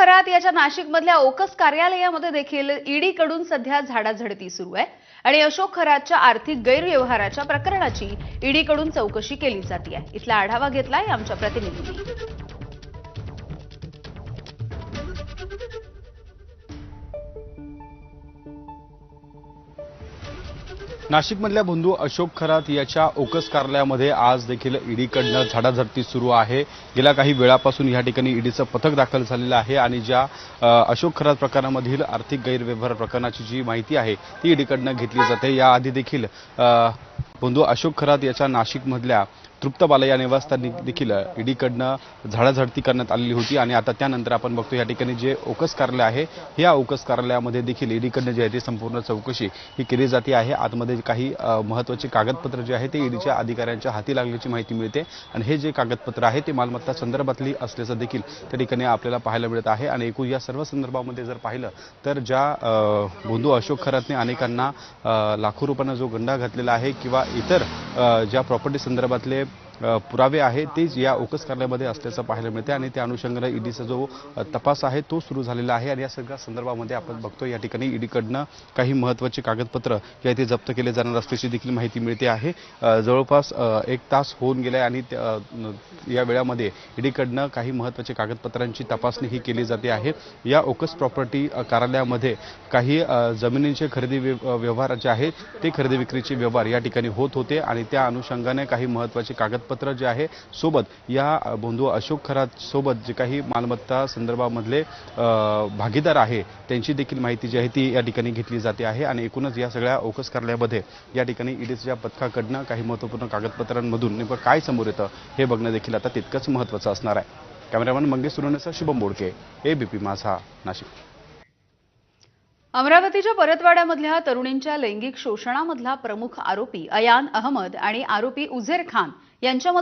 खरात याच्या नाशिकमधल्या ओकस कार्यालयामध्ये देखील ईडीकडून सध्या झाडाझडती सुरू आहे आणि अशोक खरातच्या आर्थिक गैरव्यवहाराच्या प्रकरणाची ईडीकडून चौकशी केली जाते आहे। इथला आढावा घेतलाय आमच्या प्रतिनिधींनी। नाशिकमधल्या बंधू अशोक खरात याच्या ओकस कार्यालयामध्ये आज देखील ईडीकडनं झाडाझडती सुरू आहे। गेल्या काही वेळापासून या ठिकाणी ईडीचं पथक दाखल झालेलं आहे आणि ज्या अशोक खरात प्रकरणामधील आर्थिक गैरव्यवहार प्रकरणाची जी माहिती आहे ती ईडीकडनं घेतली जाते। याआधी देखील बंधू अशोक खरात याच्या नाशिकमधल्या तृप्तबाला या निवासस्थानी देखील ईडीकडनं झाडाझडती करण्यात आलेली होती आणि आता त्यानंतर आपण बघतो या ठिकाणी जे ओकस कार्यालय आहे या ओकस कार्यालयामध्ये देखील ईडीकडनं जे आहे ती संपूर्ण चौकशी ही केली जाते आहे। आतमध्ये काही महत्त्वाचे कागदपत्र जे आहे ते ईडीच्या अधिकाऱ्यांच्या हाती लागल्याची माहिती मिळते आणि हे जे कागदपत्र आहे ते मालमत्ता संदर्भातली असल्याचं देखील त्या ठिकाणी आपल्याला पाहायला मिळत आहे। आणि एकूण या सर्व संदर्भामध्ये जर पाहिलं तर ज्या बंधू अशोक खरातने अनेकांना लाखो रुपयांना जो गंडा घातलेला आहे किंवा इतर ज्या प्रॉपर्टी संदर्भातले पुरावे आहेत तेच या ओकस कार्यालयामध्ये असल्याचं पाहायला मिळते आणि त्या अनुषंगाने ईडीचा जो तपास आहे तो सुरू झालेला आहे। आणि या सगळ्या संदर्भामध्ये आपण बघतो या ठिकाणी ईडीकडनं काही महत्त्वाचे कागदपत्र या इथे जप्त केले जाणार असल्याची देखील माहिती मिळते आहे। जवळपास 1 तास होऊन गेलाय आणि या वेळामध्ये ईडीकडनं काही महत्त्वाचे कागदपत्रांची तपासणी ही केली जाते आहे। या ओकस प्रॉपर्टी कार्यालयामध्ये काही जमिनींचे खरेदी व्यवहार जे आहेत ते खरेदी विक्रीचे व्यवहार या ठिकाणी होत होते आणि त्या अनुषंगाने काही महत्त्वाचे कागदपत्र जे आहे सोबत या बंधू अशोक खरात सोबत जे काही मालमत्ता संदर्भामधले भागीदार आहे त्यांची देखील माहिती जी आहे ती या ठिकाणी घेतली जाते आहे। आणि एकूणच या सगळ्या ओकस कार्यालयामध्ये या ठिकाणी ईडीच्या पथकाकडनं काही महत्त्वपूर्ण कागदपत्रांमधून नेमकं काय समोर येतं हे बघणं देखील आता तितकंच महत्त्वाचं असणार आहे। कॅमेरामॅन मंगेश सुरवणेसह शुभम बोडके, एबीपी माझा, नाशिक। अमरावतीच्या परतवाड्यामधल्या तरुणींच्या लैंगिक शोषणामधला प्रमुख आरोपी अयान अहमद आणि आरोपी उझेर खान यांच्यामध्ये